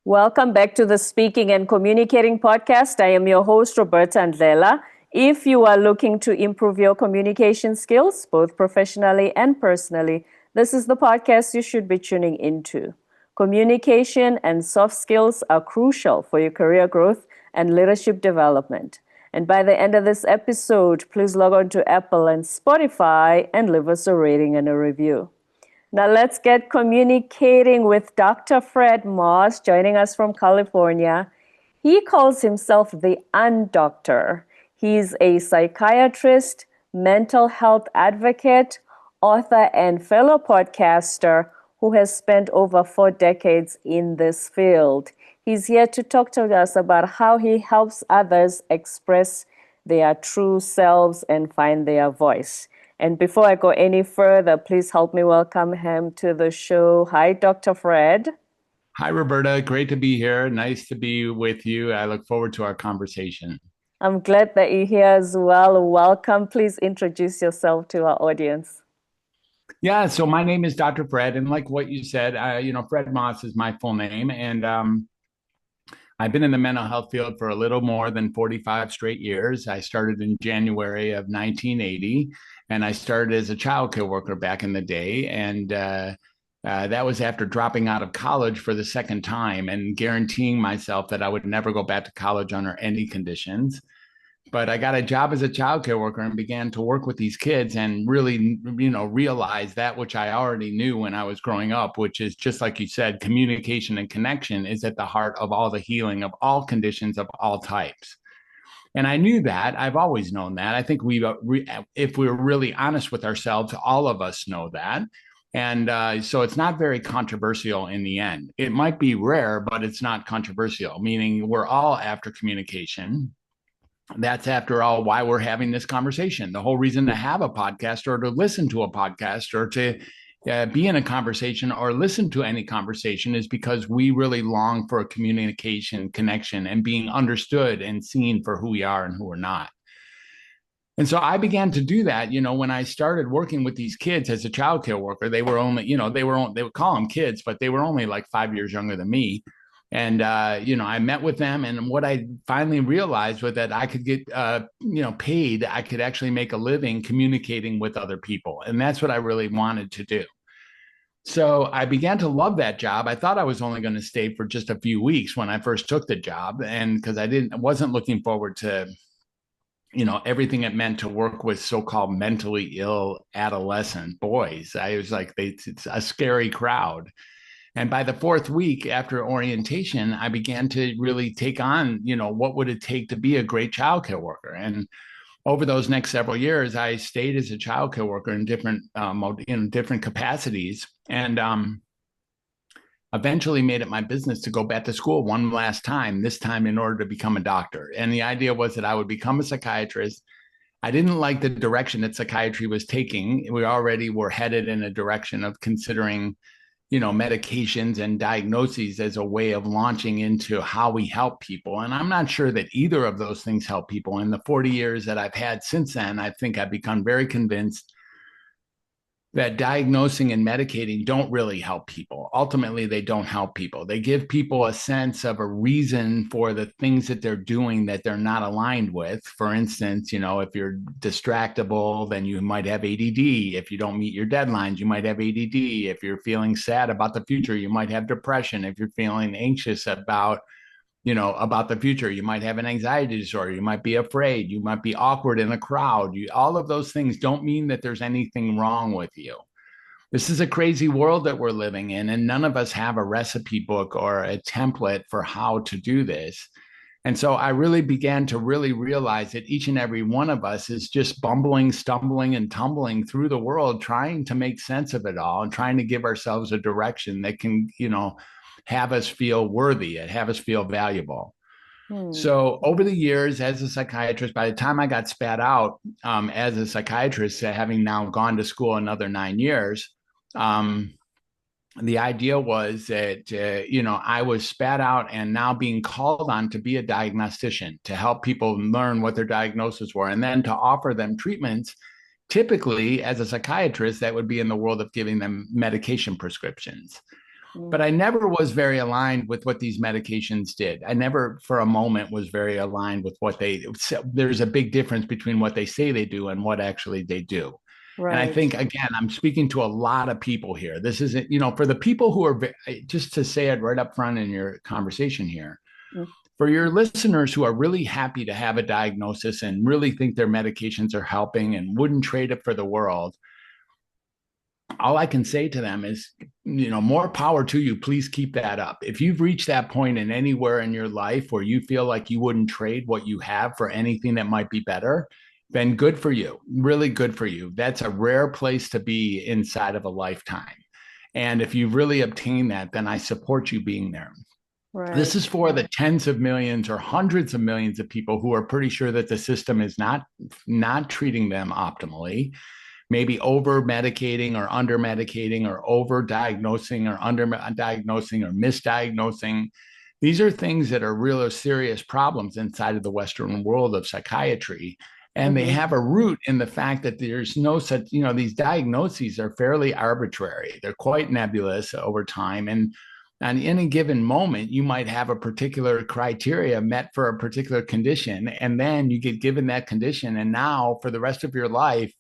Welcome back to the Speaking and Communicating podcast. I am your host, Roberta Andlela. If you are looking to improve your communication skills, both professionally and personally, this is the podcast you should be tuning into. Communication and soft skills are crucial for your career growth and leadership development. And by the end of this episode, please log on to Apple and Spotify and leave us a rating and a review. Now let's get communicating with Dr. Fred Moss, joining us from California. He calls himself the undoctor. He's a psychiatrist, mental health advocate, author, and fellow podcaster who has spent over 4 decades in this field. He's here to talk to us about how he helps others express their true selves and find their voice. And before I go any further, please help me welcome him to the show. Hi, Dr. Fred. Hi, Roberta. Great to be here. Nice to be with you. I look forward to our conversation. I'm glad that you're here as well. Welcome. Please introduce yourself to our audience. Yeah, so my name is Dr. Fred, and like what you said, Fred Moss is my full name, and I've been in the mental health field for a little more than 45 straight years. I started in January of 1980, and I started as a child care worker back in the day. And that was after dropping out of college for the second time and guaranteeing myself that I would never go back to college under any conditions. But I got a job as a child care worker and began to work with these kids and really, realize that which I already knew when I was growing up, which is just like you said, communication and connection is at the heart of all the healing of all conditions of all types. And I knew that. I've always known that. I think if we're really honest with ourselves, all of us know that. And so it's not very controversial in the end. It might be rare, but it's not controversial, meaning we're all after communication. That's, after all, why we're having this conversation. The whole reason to have a podcast or to listen to a podcast or to be in a conversation or listen to any conversation is because we really long for a communication connection and being understood and seen for who we are and who we're not. And so I began to do that, when I started working with these kids as a child care worker. They were only, they would call them kids, but they were only like 5 years younger than me. And, I met with them, and what I finally realized was that I could get, paid. I could actually make a living communicating with other people. And that's what I really wanted to do. So I began to love that job. I thought I was only going to stay for just a few weeks when I first took the job. And because I wasn't looking forward to, everything it meant to work with so-called mentally ill adolescent boys. I was like, it's a scary crowd. And by the 4th week after orientation, I began to really take on, what would it take to be a great childcare worker? And over those next several years, I stayed as a childcare worker in different capacities, and eventually made it my business to go back to school one last time, this time in order to become a doctor. And the idea was that I would become a psychiatrist. I didn't like the direction that psychiatry was taking. We already were headed in a direction of considering medications and diagnoses as a way of launching into how we help people. And I'm not sure that either of those things help people. In the 40 years that I've had since then, I think I've become very convinced that diagnosing and medicating don't really help people. Ultimately, they don't help people. They give people a sense of a reason for the things that they're doing that they're not aligned with. For instance, if you're distractible, then you might have ADD. If you don't meet your deadlines, you might have ADD. If you're feeling sad about the future, you might have depression. If you're feeling anxious about the future, you might have an anxiety disorder, you might be afraid, you might be awkward in a crowd. All of those things don't mean that there's anything wrong with you. This is a crazy world that we're living in, and none of us have a recipe book or a template for how to do this. And so I really began to realize that each and every one of us is just bumbling, stumbling, and tumbling through the world, trying to make sense of it all and trying to give ourselves a direction that can, have us feel worthy and have us feel valuable. So over the years as a psychiatrist, by the time I got spat out as a psychiatrist, having now gone to school another 9 years, the idea was that, I was spat out and now being called on to be a diagnostician, to help people learn what their diagnoses were, and then to offer them treatments. Typically, as a psychiatrist, that would be in the world of giving them medication prescriptions. but I never was very aligned with what these medications did. I never for a moment was very aligned with what there's a big difference between what they say they do and what actually they do. And I Right. think, again, I'm speaking to a lot of people here. This isn't, for the people who are, just to say it right up front in your conversation here, Mm. for your listeners who are really happy to have a diagnosis and really think their medications are helping and wouldn't trade it for the world, all I can say to them is, more power to you. Please keep that up. If you've reached that point in anywhere in your life where you feel like you wouldn't trade what you have for anything that might be better, then good for you. Really good for you. That's a rare place to be inside of a lifetime. And if you've really obtained that, then I support you being there. This Right. is for the tens of millions or hundreds of millions of people who are pretty sure that the system is not treating them optimally, maybe over medicating or under medicating or over diagnosing or under diagnosing or misdiagnosing. These are things that are real serious problems inside of the Western world of psychiatry. And they Mm-hmm. have a root in the fact that there's no such, these diagnoses are fairly arbitrary. They're quite nebulous over time. And on any given moment, you might have a particular criteria met for a particular condition. And then you get given that condition. And now for the rest of your life,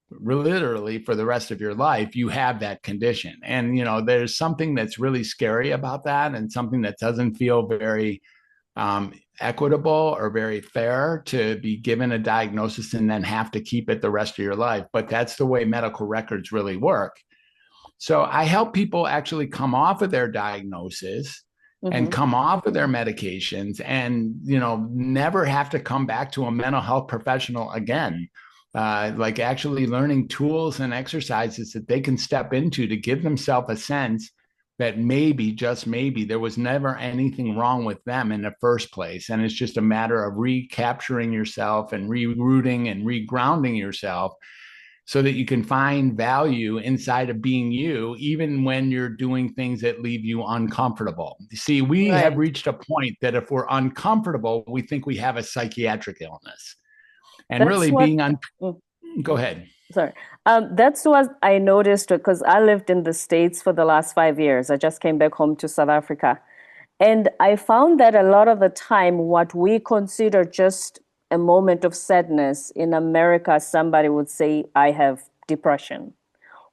literally for the rest of your life, you have that condition. And, there's something that's really scary about that and something that doesn't feel very equitable or very fair to be given a diagnosis and then have to keep it the rest of your life. But that's the way medical records really work. So I help people actually come off of their diagnosis and Mm-hmm. come off of their medications and, never have to come back to a mental health professional again. Like actually learning tools and exercises that they can step into to give themselves a sense that maybe, just maybe, there was never anything wrong with them in the first place. And it's just a matter of recapturing yourself and rerouting and regrounding yourself so that you can find value inside of being you, even when you're doing things that leave you uncomfortable. See, we have Right. reached a point that if we're uncomfortable, we think we have a psychiatric illness. And That's really what. Mm. go ahead. Sorry. That's what I noticed because I lived in the States for the last 5 years. I just came back home to South Africa. And I found that a lot of the time, what we consider just a moment of sadness in America, somebody would say, I have depression.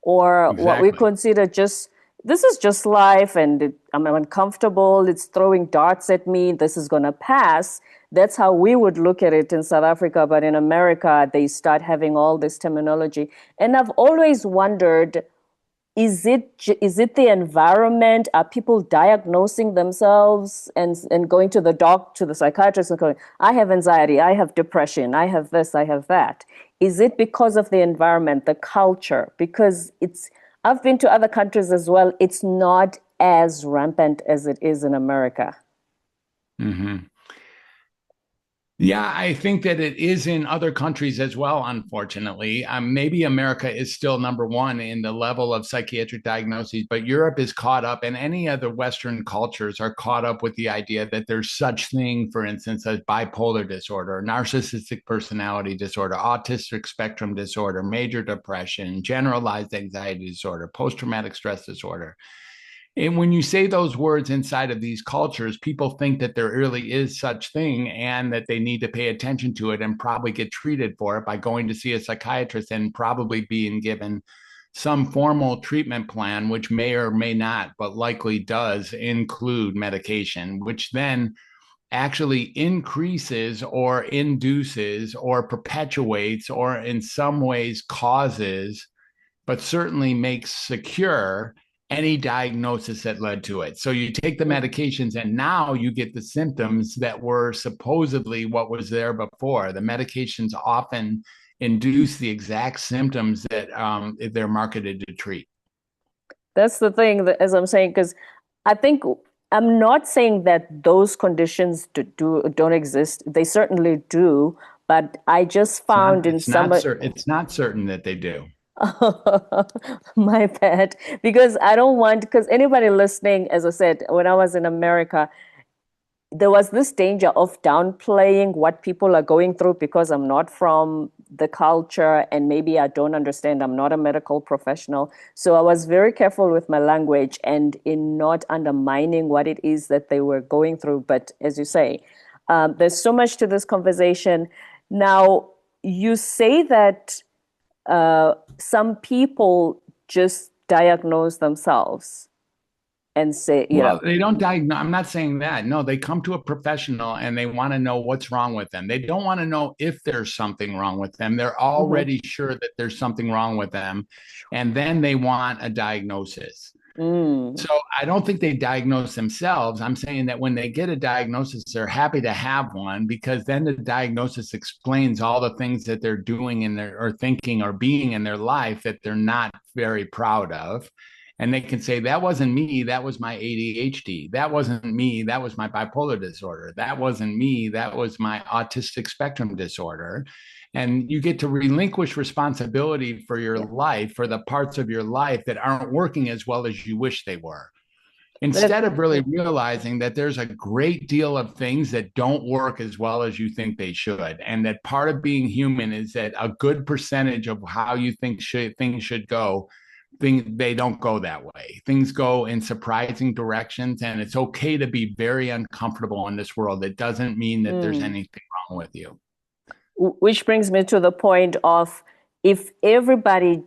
Or what we Exactly. consider just, this is just life and I'm uncomfortable, it's throwing darts at me, this is going to pass. That's how we would look at it in South Africa. But in America, they start having all this terminology. And I've always wondered, is it the environment? Are people diagnosing themselves and going to the psychiatrist and going, I have anxiety, I have depression, I have this, I have that? Is it because of the environment, the culture? Because I've been to other countries as well. It's not as rampant as it is in America. Mm-hmm. Yeah, I think that it is in other countries as well, unfortunately. Maybe America is still number one in the level of psychiatric diagnoses, but Europe is caught up, and any other Western cultures are caught up with the idea that there's such thing, for instance, as bipolar disorder, narcissistic personality disorder, autistic spectrum disorder, major depression, generalized anxiety disorder, post-traumatic stress disorder. And when you say those words inside of these cultures, people think that there really is such thing and that they need to pay attention to it and probably get treated for it by going to see a psychiatrist and probably being given some formal treatment plan, which may or may not, but likely does include medication, which then actually increases or induces or perpetuates or in some ways causes but certainly makes secure any diagnosis that led to it. So you take the medications and now you get the symptoms that were supposedly what was there before. The medications often induce the exact symptoms that they're marketed to treat. That's the thing, that, as I'm saying, because I think I'm not saying that those conditions don't exist. They certainly do. But I just It's not. found in It's not. somebody, It's not certain that they do. my bad, because I don't want, because anybody listening, as I said, when I was in America, there was this danger of downplaying what people are going through because I'm not from the culture and maybe I don't understand. I'm not a medical professional. So I was very careful with my language and in not undermining what it is that they were going through. But as you say, there's so much to this conversation. Now, you say that some people just diagnose themselves and say, Well, they don't diagnose. I'm not saying that. No, they come to a professional and they want to know what's wrong with them. They don't want to know if there's something wrong with them. They're mhm, already sure that there's something wrong with them. And then they want a diagnosis. mm, So I don't think they diagnose themselves. I'm saying that when they get a diagnosis, they're happy to have one because then the diagnosis explains all the things that they're doing in their or thinking or being in their life that they're not very proud of. And they can say, that wasn't me, that was my ADHD. That wasn't me, that was my bipolar disorder. That wasn't me, that was my autistic spectrum disorder. And you get to relinquish responsibility for your yeah. life, for the parts of your life that aren't working as well as you wish they were, That, instead of really realizing that there's a great deal of things that don't work as well as you think they should, and that part of being human is that a good percentage of how you think things should go, they don't go that way. Things go in surprising directions, and it's okay to be very uncomfortable in this world. It doesn't mean that there's mm. anything wrong with you. Which brings me to the point of if everybody,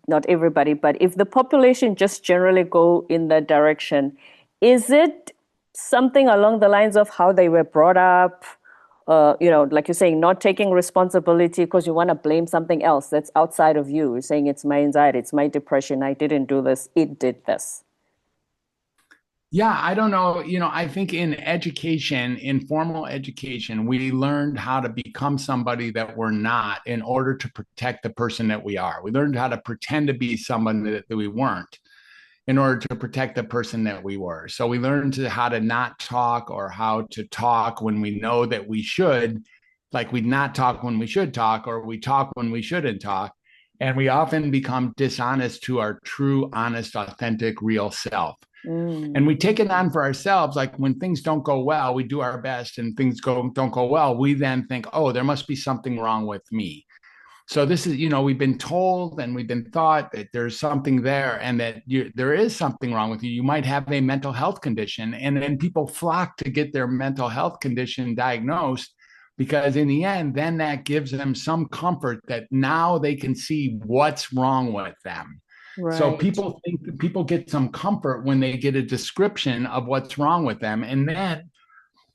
not everybody, but if the population just generally go in that direction, is it something along the lines of how they were brought up? Like you're saying, not taking responsibility because you want to blame something else that's outside of you. You're saying it's my anxiety, it's my depression. I didn't do this, it did this. Yeah, I don't know. I think in education, in formal education, we learned how to become somebody that we're not in order to protect the person that we are. We learned how to pretend to be someone that we weren't in order to protect the person that we were. So we learned how to not talk or how to talk when we know that we should, like we not talk when we should talk, or we talk when we shouldn't talk. And we often become dishonest to our true, honest, authentic, real self. And Mm, we take it on for ourselves. Like when things don't go well, we do our best, and things don't go well. We then think, oh, there must be something wrong with me. So this is, we've been told and we've been thought that there's something there, and that there is something wrong with you. You might have a mental health condition, and then people flock to get their mental health condition diagnosed, because in the end, then that gives them some comfort that now they can see what's wrong with them. So right. people get some comfort when they get a description of what's wrong with them. And then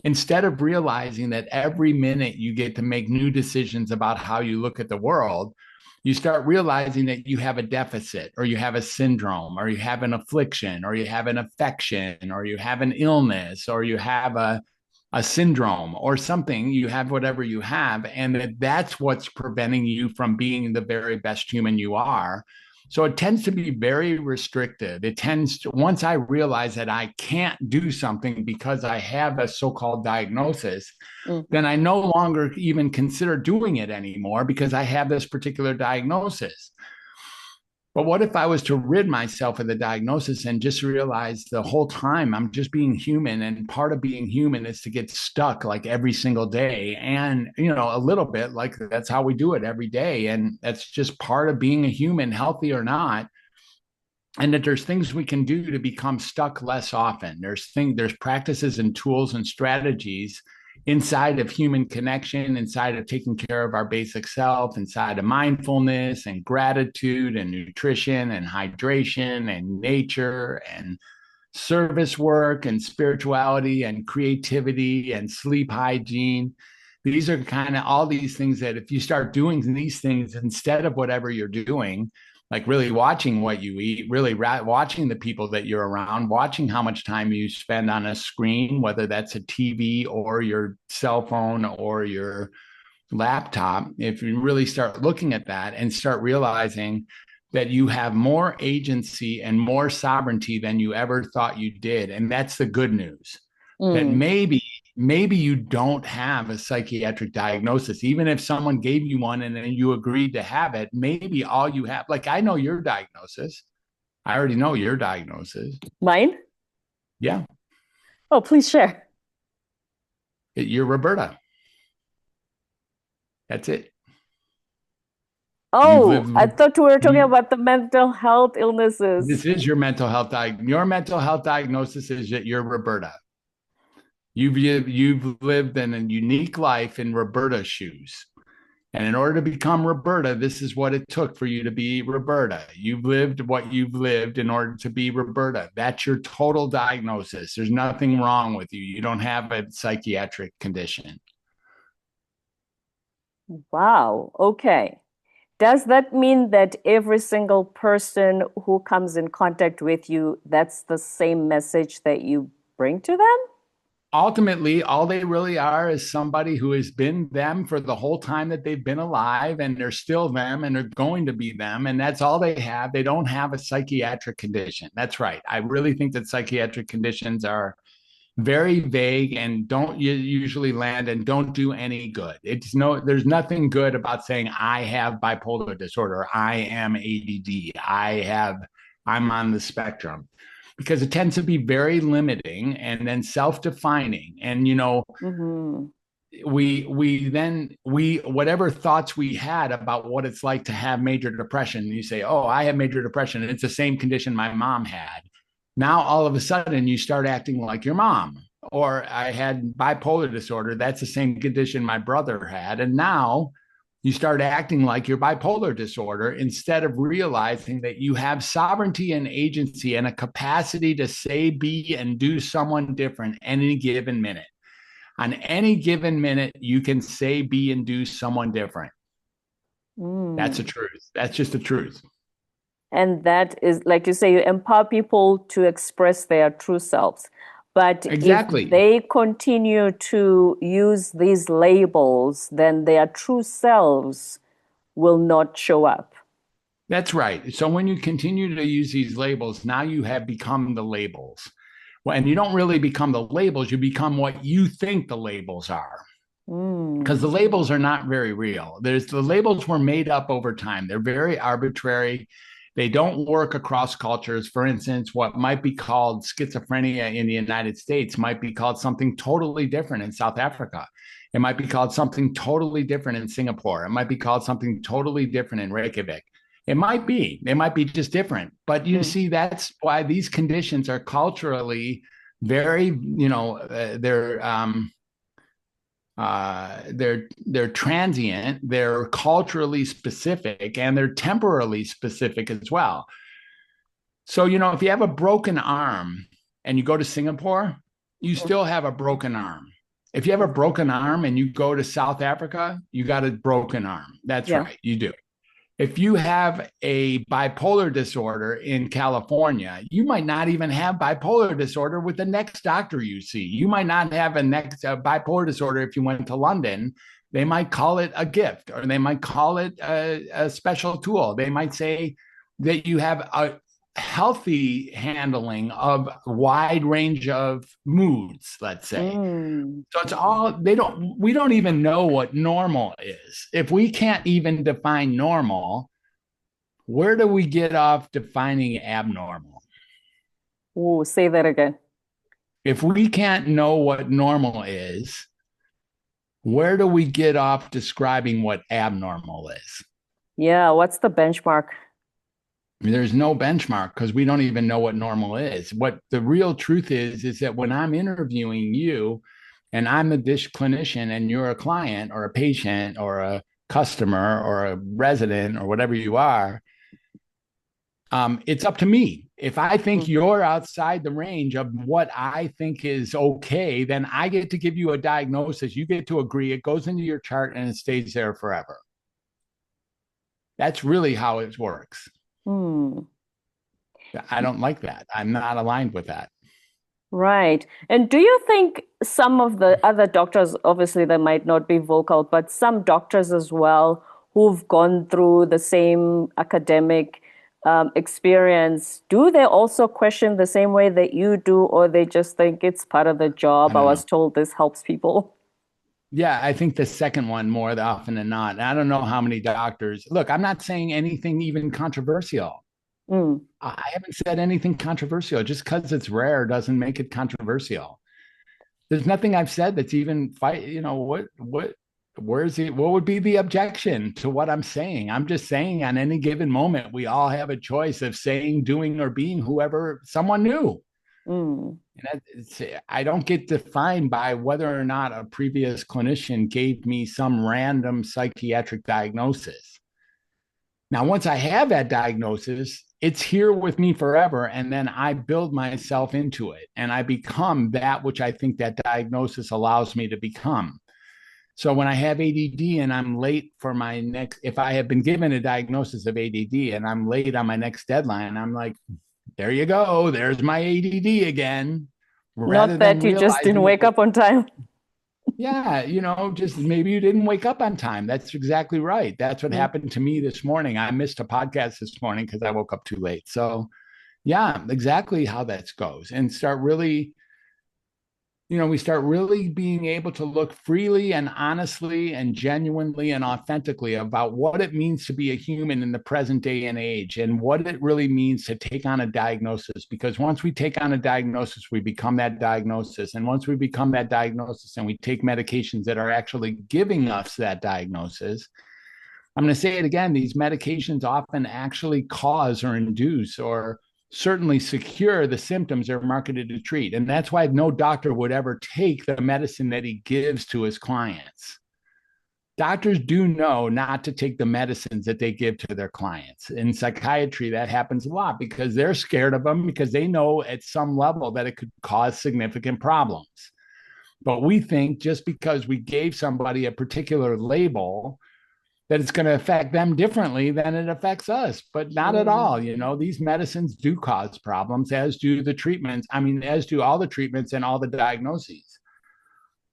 instead of realizing that every minute you get to make new decisions about how you look at the world, you start realizing that you have a deficit, or you have a syndrome, or you have an affliction, or you have an affection, or you have an illness, or you have a syndrome or something. You have whatever you have, and that's what's preventing you from being the very best human you are. So it tends to be very restrictive. It tends to, once I realize that I can't do something because I have a so-called diagnosis, Mhm. then I no longer even consider doing it anymore because I have this particular diagnosis. But what if I was to rid myself of the diagnosis and just realize the whole time I'm just being human, and part of being human is to get stuck like every single day, and a little bit like that's how we do it every day, and that's just part of being a human, healthy or not. And that there's things we can do to become stuck less often. There's practices and tools and strategies inside of human connection, inside of taking care of our basic self, inside of mindfulness and gratitude and nutrition and hydration and nature and service work and spirituality and creativity and sleep hygiene. These are kind of all these things that if you start doing these things instead of whatever you're doing, like really watching what you eat, really watching the people that you're around, watching how much time you spend on a screen, whether that's a TV or your cell phone or your laptop, if you really start looking at that and start realizing that you have more agency and more sovereignty than you ever thought you did. And that's the good news, that Mm. maybe you don't have a psychiatric diagnosis. Even if someone gave you one and then you agreed to have it, maybe all you have, like I know your diagnosis. I already know your diagnosis. Mine? Yeah. Oh, please share. You're Roberta. That's it. You've Oh, I lived, thought we were talking you, about the mental health illnesses. this is your mental health. Your mental health diagnosis is that you're Roberta. You've lived in a unique life in Roberta's shoes. And in order to become Roberta, this is what it took for you to be Roberta. You've lived what you've lived in order to be Roberta. That's your total diagnosis. There's nothing wrong with you. You don't have a psychiatric condition. Wow. Okay. Does that mean that every single person who comes in contact with you, that's the same message that you bring to them? Ultimately, all they really are is somebody who has been them for the whole time that they've been alive, and they're still them and they're going to be them. And that's all they have. They don't have a psychiatric condition. That's right. I really think that psychiatric conditions are very vague and don't usually land and don't do any good. There's nothing good about saying I have bipolar disorder, I am ADD, I'm on the spectrum, because it tends to be very limiting and then self-defining. And Mm-hmm. we whatever thoughts we had about what it's like to have major depression, you say, oh, I have major depression, and it's the same condition my mom had. Now all of a sudden you start acting like your mom. Or I had bipolar disorder, that's the same condition my brother had, and now you start acting like your bipolar disorder instead of realizing that you have sovereignty and agency and a capacity to say, be, and do someone different any given minute. On any given minute, you can say, be, and do someone different. That's the Mm. truth. That's just the truth. And that is, like you say, you empower people to express their true selves. But if Exactly. they continue to use these labels, then their true selves will not show up. That's right. So when you continue to use these labels, now you have become the labels. Well, and you don't really become the labels, you become what you think the labels are. Because the Mm. labels are not very real. The labels were made up over time. They're very arbitrary. They don't work across cultures. For instance, what might be called schizophrenia in the United States might be called something totally different in South Africa. It might be called something totally different in Singapore. It might be called something totally different in Reykjavik. It might be just different. But you Mm. see, that's why these conditions are culturally very, they're transient, they're culturally specific, and they're temporally specific as well. So if you have a broken arm and you go to Singapore, you still have a broken arm. If you have a broken arm and you go to South Africa, you got a broken arm. That's Yeah. right, you do. If you have a bipolar disorder in California, you might not even have bipolar disorder with the next doctor you see. You might not have a next bipolar disorder if you went to London. They might call it a gift, or they might call it a special tool. They might say that you have a healthy handling of a wide range of moods, let's say. Mm. So it's all we don't even know what normal is. If we can't even define normal, where do we get off defining abnormal? Oh, say that again. If we can't know what normal is, where do we get off describing what abnormal is? Yeah, what's the benchmark? There's no benchmark because we don't even know what normal is. What the real truth is that when I'm interviewing you and I'm a dish clinician and you're a client or a patient or a customer or a resident or whatever you are, it's up to me. If I think Mm. you're outside the range of what I think is okay, then I get to give you a diagnosis. You get to agree. It goes into your chart and it stays there forever. That's really how it works. Mm. I don't like that. I'm not aligned with that. Right. And do you think some of the other doctors, obviously they might not be vocal, but some doctors as well who've gone through the same academic experience, do they also question the same way that you do, or they just think it's part of the I job? I don't was know. told this helps people. Yeah, I think the second one more often than not. I don't know how many doctors. Look, I'm not saying anything even controversial. Mm. I haven't said anything controversial. Just because it's rare doesn't make it controversial. There's nothing I've said that's even where's it, what would be the objection to what I'm saying? I'm just saying on any given moment, we all have a choice of saying, doing, or being whoever someone new. Mm. I don't get defined by whether or not a previous clinician gave me some random psychiatric diagnosis. Now, once I have that diagnosis, it's here with me forever. And then I build myself into it and I become that which I think that diagnosis allows me to become. So when I have ADD and I'm late for my next, if I have been given a diagnosis of ADD and I'm late on my next deadline, I'm like, there you go. There's my ADD again. Rather Not than that you just didn't realizing wake that, up on time. yeah, just maybe you didn't wake up on time. That's exactly right. That's what Mm. happened to me this morning. I missed a podcast this morning because I woke up too late. So, yeah, exactly how that goes. And start really, we start really being able to look freely and honestly and genuinely and authentically about what it means to be a human in the present day and age and what it really means to take on a diagnosis. Because once we take on a diagnosis, we become that diagnosis. And once we become that diagnosis and we take medications that are actually giving us that diagnosis, I'm going to say it again, these medications often actually cause or induce or certainly secure the symptoms they're marketed to treat. And that's why no doctor would ever take the medicine that he gives to his clients. Doctors do know not to take the medicines that they give to their clients. In psychiatry, that happens a lot because they're scared of them because they know at some level that it could cause significant problems. But we think just because we gave somebody a particular label, that it's going to affect them differently than it affects us, but not at all. Mm. These medicines do cause problems, as do the treatments. I mean, as do all the treatments and all the diagnoses.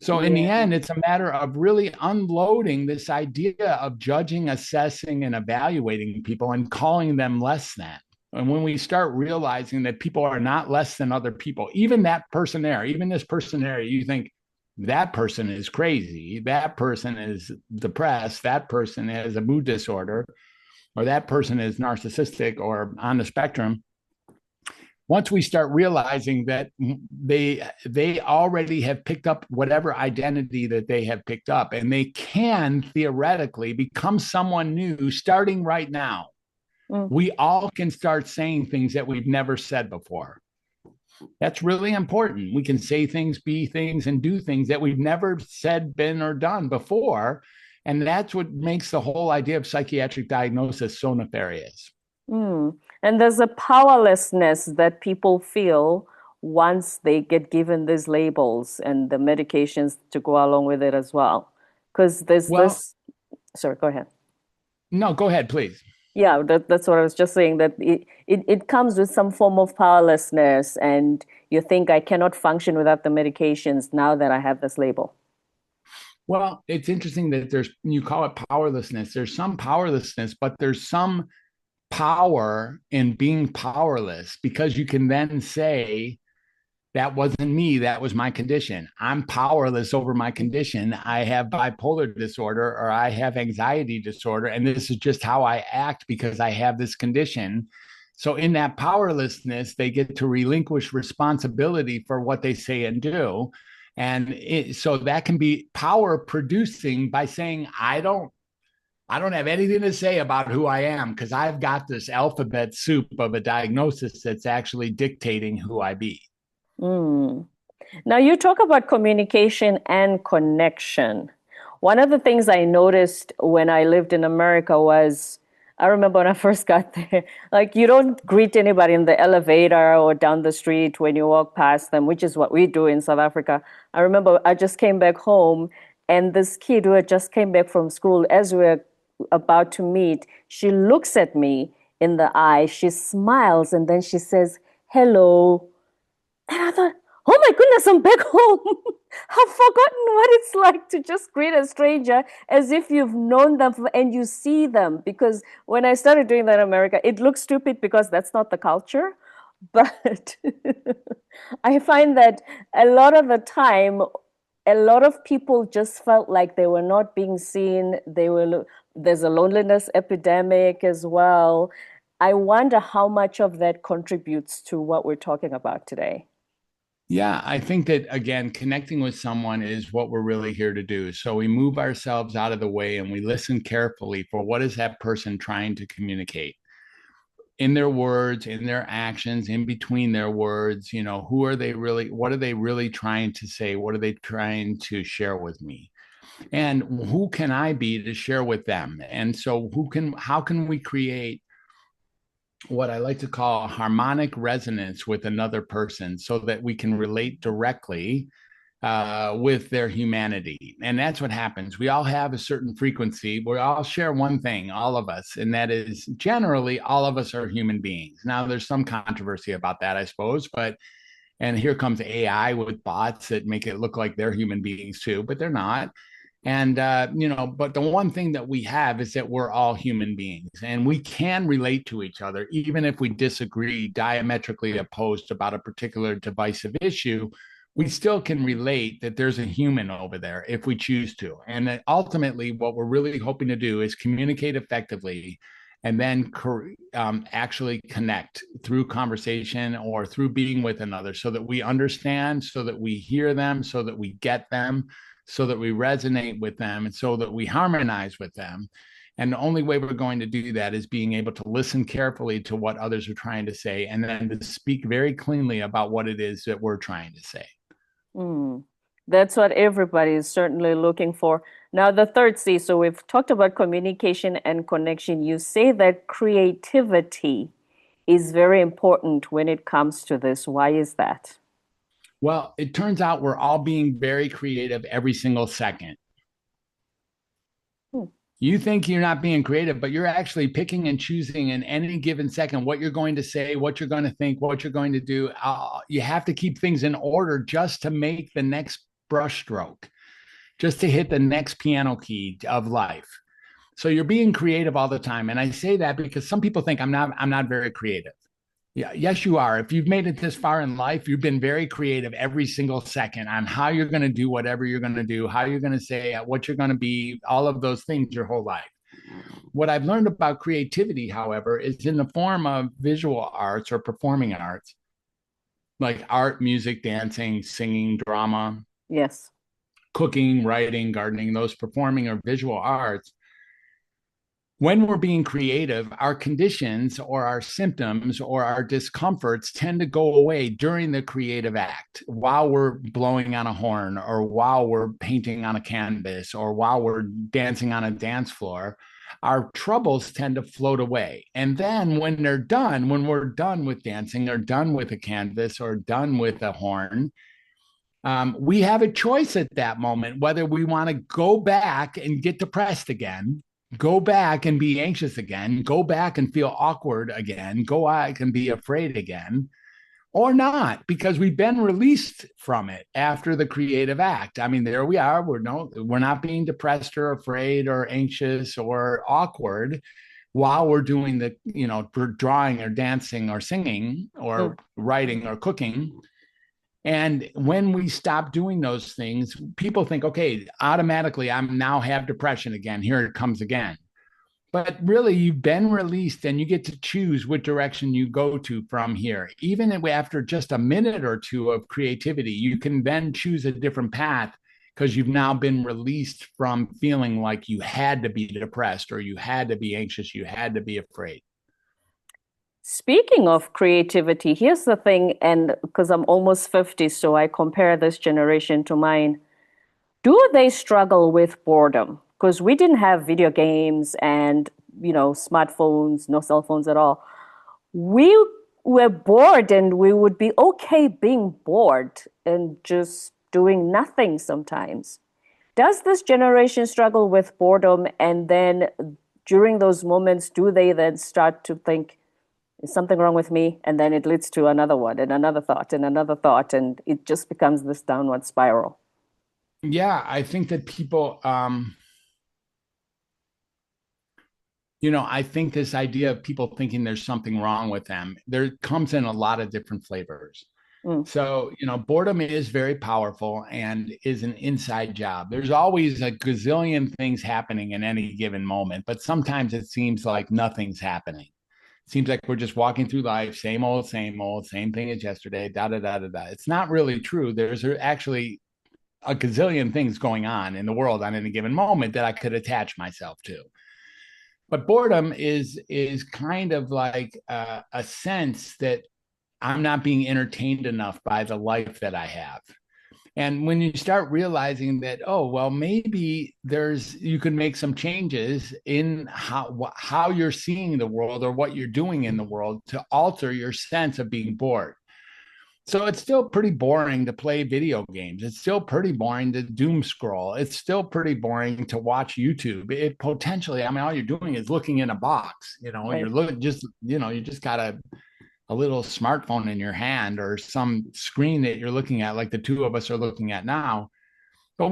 So in the Yeah. end, it's a matter of really unloading this idea of judging, assessing, and evaluating people and calling them less than. And when we start realizing that people are not less than other people, even that person there, even this person there, you think that person is crazy, that person is depressed, that person has a mood disorder, or that person is narcissistic or on the spectrum. Once we start realizing that they already have picked up whatever identity that they have picked up and they can theoretically become someone new starting right now, Mm. we all can start saying things that we've never said before. That's really important. We can say things, be things, and do things that we've never said, been, or done before. And that's what makes the whole idea of psychiatric diagnosis so nefarious. Mm. And there's a powerlessness that people feel once they get given these labels and the medications to go along with it as well. Because there's Well, this, sorry, go ahead. no, go ahead, please. Yeah, that's what I was just saying, that it comes with some form of powerlessness, and you think I cannot function without the medications now that I have this label. Well, it's interesting that you call it powerlessness. There's some powerlessness, but there's some power in being powerless because you can then say, that wasn't me. That was my condition. I'm powerless over my condition. I have bipolar disorder or I have anxiety disorder. And this is just how I act because I have this condition. So, in that powerlessness, they get to relinquish responsibility for what they say and do. So that can be power producing by saying, I don't have anything to say about who I am because I've got this alphabet soup of a diagnosis that's actually dictating who I be. Mm. Now, you talk about communication and connection. One of the things I noticed when I lived in America was, I remember when I first got there, like you don't greet anybody in the elevator or down the street when you walk past them, which is what we do in South Africa. I remember I just came back home, and this kid who had just came back from school, as we were about to meet, she looks at me in the eye, she smiles, and then she says, "Hello." And I thought, oh my goodness, I'm back home. I've forgotten what it's like to just greet a stranger as if you've known them and you see them. Because when I started doing that in America, it looks stupid because that's not the culture. But I find that a lot of the time, a lot of people just felt like they were not being seen. There's a loneliness epidemic as well. I wonder how much of that contributes to what we're talking about today. Yeah, I think that again, connecting with someone is what we're really here to do. So we move ourselves out of the way and we listen carefully for what is that person trying to communicate in their words, in their actions, in between their words. Who are they really? What are they really trying to say? What are they trying to share with me? And who can I be to share with them? And so how can we create what I like to call a harmonic resonance with another person so that we can relate directly with their humanity. And that's what happens. We all have a certain frequency. We all share one thing, all of us, and that is generally all of us are human beings. Now, there's some controversy about that, I suppose, and here comes AI with bots that make it look like they're human beings too, but they're not. And, but the one thing that we have is that we're all human beings and we can relate to each other, even if we disagree diametrically opposed about a particular divisive issue. We still can relate that there's a human over there if we choose to. And that ultimately, what we're really hoping to do is communicate effectively and then actually connect through conversation or through being with another so that we understand, so that we hear them, so that we get them, so that we resonate with them, and so that we harmonize with them. And the only way we're going to do that is being able to listen carefully to what others are trying to say and then to speak very cleanly about what it is that we're trying to say. Mm. That's what everybody is certainly looking for. Now, the third C, so we've talked about communication and connection. You say that creativity is very important when it comes to this. Why is that? Well, it turns out we're all being very creative every single second. Hmm. You think you're not being creative, but you're actually picking and choosing in any given second what you're going to say, what you're going to think, what you're going to do. You have to keep things in order just to make the next brushstroke, just to hit the next piano key of life. So you're being creative all the time. And I say that because some people think I'm not very creative. Yeah, yes, you are. If you've made it this far in life, you've been very creative every single second on how you're going to do whatever you're going to do, how you're going to say, what you're going to be, all of those things your whole life. What I've learned about creativity, however, is in the form of visual arts or performing arts, like art, music, dancing, singing, drama, Yes. cooking, writing, gardening, those performing or visual arts. When we're being creative, our conditions or our symptoms or our discomforts tend to go away during the creative act while we're blowing on a horn or while we're painting on a canvas or while we're dancing on a dance floor. Our troubles tend to float away. And then when we're done with dancing or done with a canvas or done with a horn, we have a choice at that moment whether we want to go back and get depressed again, go back and be anxious again, go back and feel awkward again, go back and be afraid again, or not, because we've been released from it after the creative act. I mean, there we are. We're not being depressed or afraid or anxious or awkward while we're doing drawing or dancing or singing or writing or cooking. And when we stop doing those things, people think, okay, automatically I'm now have depression again. Here it comes again. But really, you've been released and you get to choose what direction you go to from here. Even after just a minute or two of creativity, you can then choose a different path because you've now been released from feeling like you had to be depressed or you had to be anxious, you had to be afraid. Speaking of creativity, here's the thing, and because I'm almost 50, so I compare this generation to mine. Do they struggle with boredom? Because we didn't have video games and, smartphones, no cell phones at all. We were bored and we would be okay being bored and just doing nothing sometimes. Does this generation struggle with boredom? And then during those moments, do they then start to think, is something wrong with me? And then it leads to another one and another thought and another thought. And it just becomes this downward spiral. Yeah, I think that people, I think this idea of people thinking there's something wrong with them, there comes in a lot of different flavors. Mm. So, boredom is very powerful and is an inside job. There's always a gazillion things happening in any given moment, but sometimes it seems like nothing's happening. Seems like we're just walking through life, same old, same thing as yesterday, da da da da da. It's not really true. There's actually a gazillion things going on in the world on any given moment that I could attach myself to. But boredom is kind of like a sense that I'm not being entertained enough by the life that I have. And when you start realizing that, oh, well, maybe you can make some changes in how you're seeing the world or what you're doing in the world to alter your sense of being bored. So it's still pretty boring to play video games. It's still pretty boring to doom scroll. It's still pretty boring to watch YouTube. It potentially, I mean, all you're doing is looking in a box. Right. You're looking just, you just got a little smartphone in your hand or some screen that you're looking at, like the two of us are looking at now. But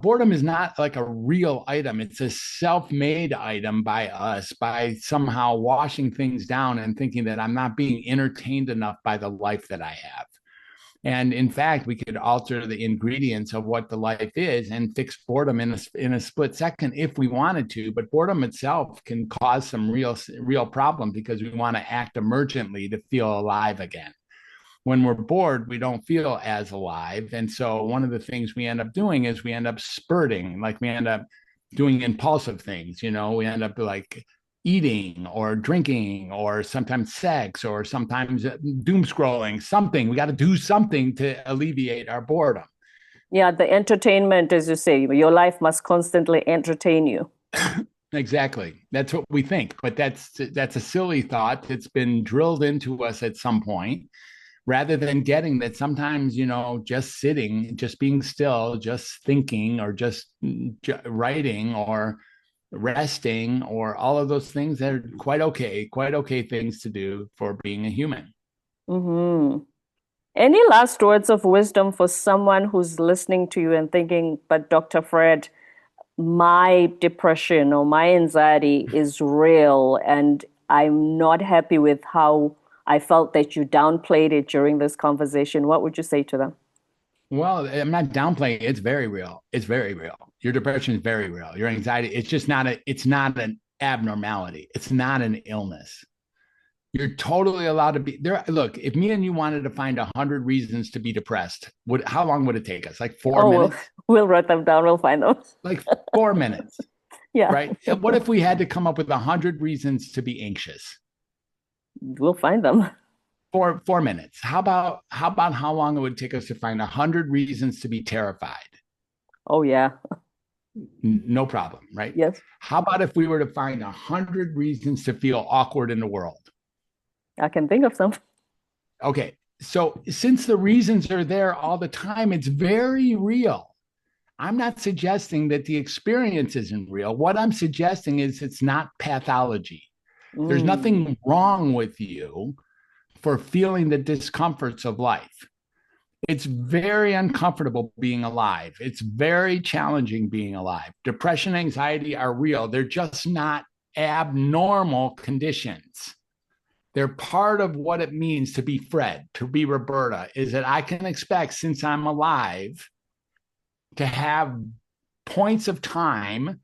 boredom is not like a real item. It's a self-made item by us, by somehow washing things down and thinking that I'm not being entertained enough by the life that I have. And in fact, we could alter the ingredients of what the life is and fix boredom in a split second if we wanted to. But boredom itself can cause some real problem because we want to act emergently to feel alive again. When we're bored, we don't feel as alive. And so one of the things we end up doing is we end up spurting, like we end up doing impulsive things. We end up like eating or drinking or sometimes sex or sometimes doom scrolling, something. We got to do something to alleviate our boredom. Yeah, the entertainment, as you say, your life must constantly entertain you. Exactly. That's what we think. But that's a silly thought. It's been drilled into us at some point, rather than getting that sometimes, just sitting, just being still, just thinking, or just writing or resting, or all of those things that are quite okay things to do for being a human. Mm-hmm. Any last words of wisdom for someone who's listening to you and thinking, but Dr. Fred, my depression or my anxiety is real and I'm not happy with how I felt that you downplayed it during this conversation. What would you say to them? Well, I'm not downplaying it. It's very real. It's very real. Your depression is very real. Your anxiety, it's not an abnormality. It's not an illness. You're totally allowed to be there. Look, if me and you wanted to find 100 reasons to be depressed, how long would it take us? Like 4 minutes? We'll write them down. We'll find them. Like 4 minutes. Yeah. Right. What if we had to come up with 100 reasons to be anxious? We'll find them. 4 minutes. How about how long it would take us to find 100 reasons to be terrified? Oh, yeah. No problem, right? Yes. How about if we were to find 100 reasons to feel awkward in the world? I can think of some. Okay. So since the reasons are there all the time, it's very real. I'm not suggesting that the experience isn't real. What I'm suggesting is it's not pathology. There's nothing wrong with you for feeling the discomforts of life. It's very uncomfortable being alive. It's very challenging being alive. Depression, anxiety are real. They're just not abnormal conditions. They're part of what it means to be Fred, to be Roberta, is that I can expect, since I'm alive, to have points of time,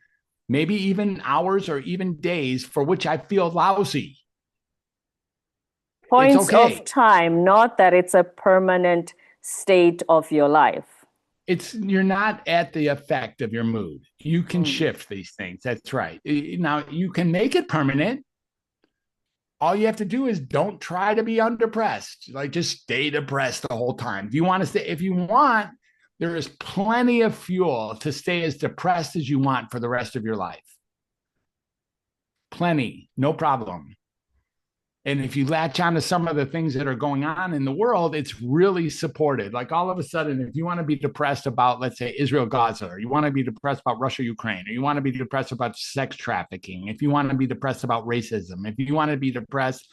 maybe even hours or even days, for which I feel lousy. Points of time, not that it's a permanent state of your life. You're not at the effect of your mood. You can shift these things. That's right. Now, you can make it permanent. All you have to do is don't try to be undepressed. Like, just stay depressed the whole time. If you want to stay, if you want, there is plenty of fuel to stay as depressed as you want for the rest of your life. Plenty, no problem. And if you latch on to some of the things that are going on in the world, it's really supported. Like, all of a sudden, if you want to be depressed about, let's say, Israel, Gaza, or you want to be depressed about Russia, Ukraine, or you want to be depressed about sex trafficking, if you want to be depressed about racism, if you want to be depressed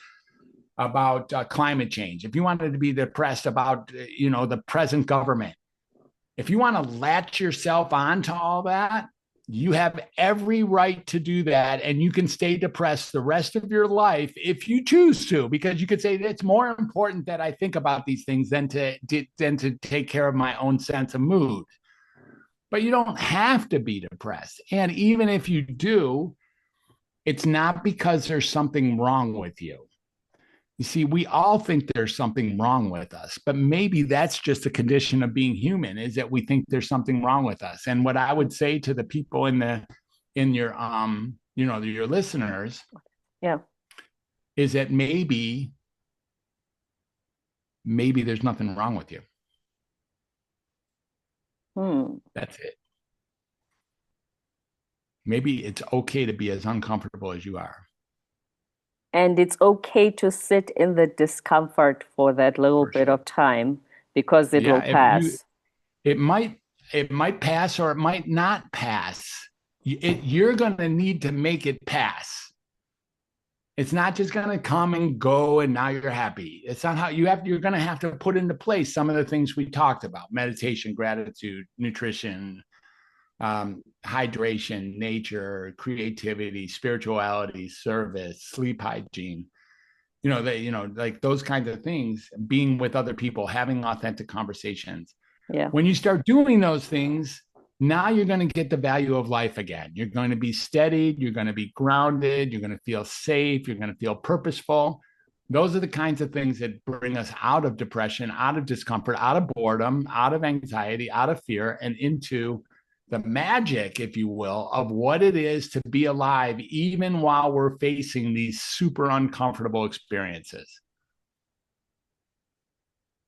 about climate change, if you wanted to be depressed about, the present government, if you want to latch yourself onto all that, you have every right to do that, and you can stay depressed the rest of your life if you choose to, because you could say it's more important that I think about these things than to take care of my own sense of mood. But you don't have to be depressed. And even if you do, it's not because there's something wrong with you. You see, we all think there's something wrong with us, but maybe that's just a condition of being human, is that we think there's something wrong with us. And what I would say to the people in your your listeners, Yeah. is that maybe there's nothing wrong with you. That's it. Maybe it's okay to be as uncomfortable as you are. And it's okay to sit in the discomfort for that little For bit sure. of time because it will Yeah, pass. it might pass or it might not pass. You're going to need to make it pass. It's not just going to come and go and now you're happy. It's not how you're going to have to put into place some of the things we talked about: meditation, gratitude, nutrition, hydration, nature, creativity, spirituality, service, sleep hygiene. Like those kinds of things, being with other people, having authentic conversations. Yeah. When you start doing those things, now you're going to get the value of life again. You're going to be steadied. You're going to be grounded. You're going to feel safe. You're going to feel purposeful. Those are the kinds of things that bring us out of depression, out of discomfort, out of boredom, out of anxiety, out of fear, and into the magic, if you will, of what it is to be alive, even while we're facing these super uncomfortable experiences.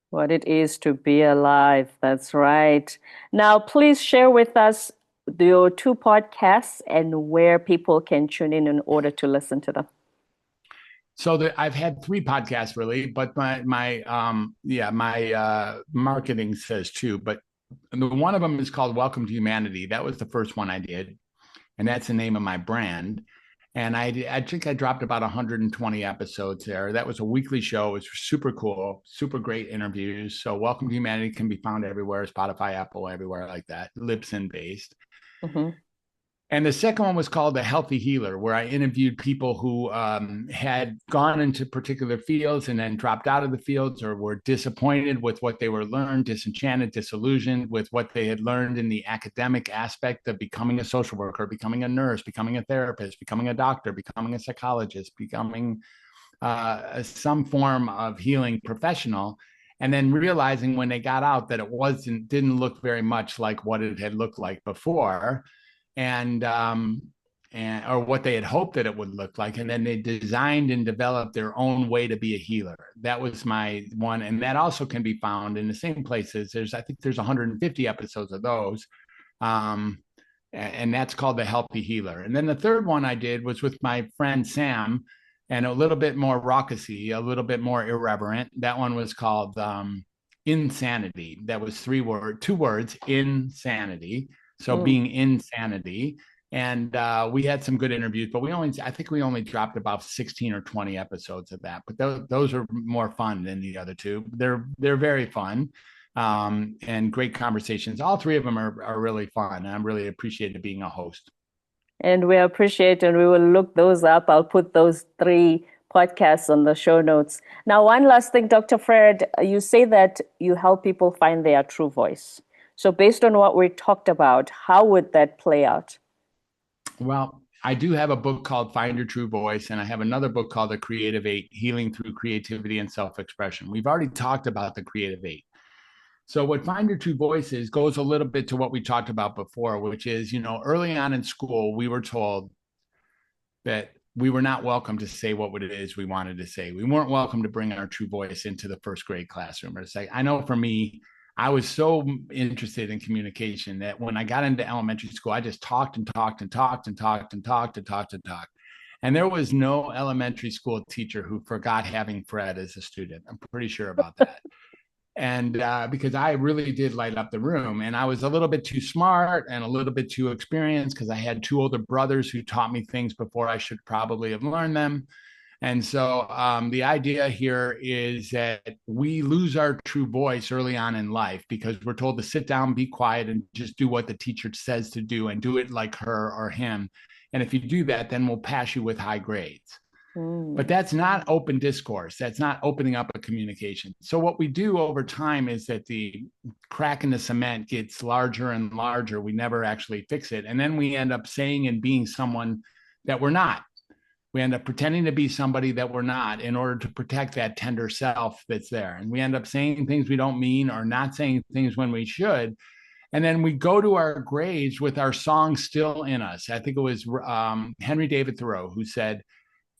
What it is to be alive. That's right. Now, please share with us your two podcasts and where people can tune in order to listen to them. So I've had three podcasts really, but my marketing says two, but one of them is called Welcome to Humanity. That was the first one I did, and that's the name of my brand. And I think I dropped about 120 episodes there. That was a weekly show. It was super cool, super great interviews. So Welcome to Humanity can be found everywhere: Spotify, Apple, everywhere like that, Libsyn based. Mm-hmm. And the second one was called The Healthy Healer, where I interviewed people who had gone into particular fields and then dropped out of the fields, or were disappointed with what they were learned, disenchanted, disillusioned with what they had learned in the academic aspect of becoming a social worker, becoming a nurse, becoming a therapist, becoming a doctor, becoming a psychologist, becoming some form of healing professional. And then realizing when they got out that it didn't look very much like what it had looked like before, and or what they had hoped that it would look like. And then they designed and developed their own way to be a healer. That was my one. And that also can be found in the same places. I think there's 150 episodes of those. And that's called The Healthy Healer. And then the third one I did was with my friend Sam, and a little bit more raucousy, a little bit more irreverent. That one was called Insanity. That was two words, insanity. So being insanity. And we had some good interviews, but I think we only dropped about 16 or 20 episodes of that. But those are more fun than the other two. They're very fun, and great conversations. All three of them are really fun. And I'm really appreciated being a host. And we appreciate, and we will look those up. I'll put those three podcasts on the show notes. Now, one last thing, Dr. Fred, you say that you help people find their true voice. So based on what we talked about, how would that play out? Well, I do have a book called Find Your True Voice, and I have another book called The Creative Eight: Healing Through Creativity and Self-Expression. We've already talked about the Creative Eight. So what Find Your True Voice is goes a little bit to what we talked about before, which is, early on in school, we were told that we were not welcome to say what it is we wanted to say. We weren't welcome to bring our true voice into the first grade classroom. Or say, I know for me, I was so interested in communication that when I got into elementary school, I just talked and talked and talked and talked and talked and talked and talked. And there was no elementary school teacher who forgot having Fred as a student. I'm pretty sure about that. And because I really did light up the room, and I was a little bit too smart and a little bit too experienced because I had two older brothers who taught me things before I should probably have learned them. And so the idea here is that we lose our true voice early on in life because we're told to sit down, be quiet, and just do what the teacher says to do, and do it like her or him. And if you do that, then we'll pass you with high grades. But that's not open discourse. That's not opening up a communication. So what we do over time is that the crack in the cement gets larger and larger. We never actually fix it. And then we end up saying and being someone that we're not. We end up pretending to be somebody that we're not in order to protect that tender self that's there. And we end up saying things we don't mean or not saying things when we should. And then we go to our graves with our song still in us. I think it was Henry David Thoreau who said,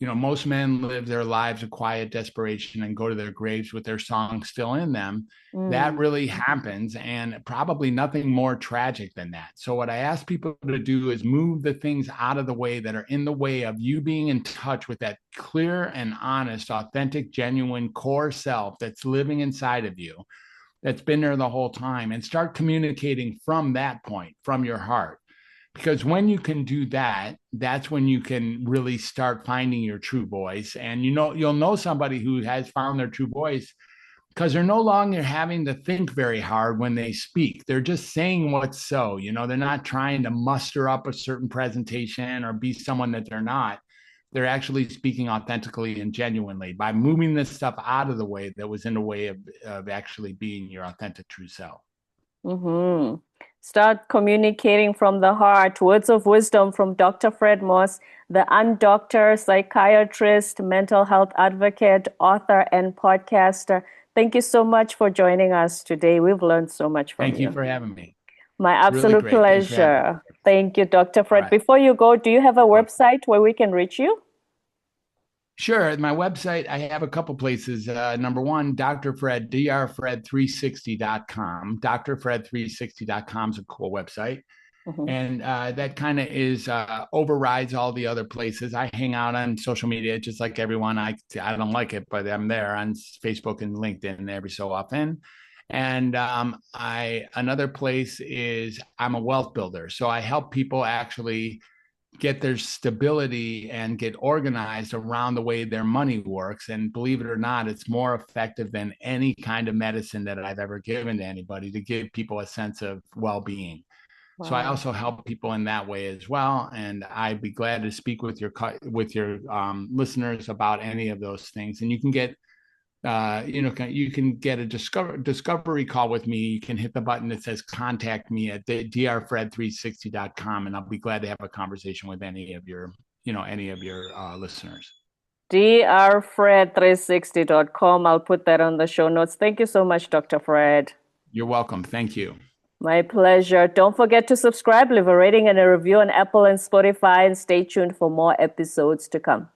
most men live their lives of quiet desperation and go to their graves with their song still in them. That really happens, and probably nothing more tragic than that. So what I ask people to do is move the things out of the way that are in the way of you being in touch with that clear and honest, authentic, genuine core self that's living inside of you, that's been there the whole time, and start communicating from that point, from your heart. Because when you can do that, that's when you can really start finding your true voice. And you'll know somebody who has found their true voice because they're no longer having to think very hard when they speak. They're just saying what's so. They're not trying to muster up a certain presentation or be someone that they're not. They're actually speaking authentically and genuinely by moving this stuff out of the way that was in the way of actually being your authentic true self. Mm-hmm. Start communicating from the heart. Words of wisdom from Dr. Fred Moss, the undoctor, psychiatrist, mental health advocate, author, and podcaster. Thank you so much for joining us today. We've learned so much from you. Thank you for having me. My absolute really pleasure. Thank you, Dr. Fred. Right. Before you go, do you have a website where we can reach you? Sure. My website, I have a couple places. Number one, Dr. Fred, drfred360.com. drfred360.com is a cool website. Mm-hmm. And that kind of overrides all the other places. I hang out on social media just like everyone. I don't like it, but I'm there on Facebook and LinkedIn every so often. And another place is I'm a wealth builder. So I help people actually get their stability and get organized around the way their money works. And believe it or not, it's more effective than any kind of medicine that I've ever given to anybody to give people a sense of well-being. Wow. So I also help people in that way as well. And I'd be glad to speak with your listeners about any of those things. And you can get you can get a discovery call with me. You can hit the button that says contact me at drfred360.com, and I'll be glad to have a conversation with any of your listeners. drfred360.com. I'll put that on the show notes. Thank you so much, Dr. Fred. You're welcome. Thank you. My pleasure. Don't forget to subscribe, leave a rating and a review on Apple and Spotify, and stay tuned for more episodes to come.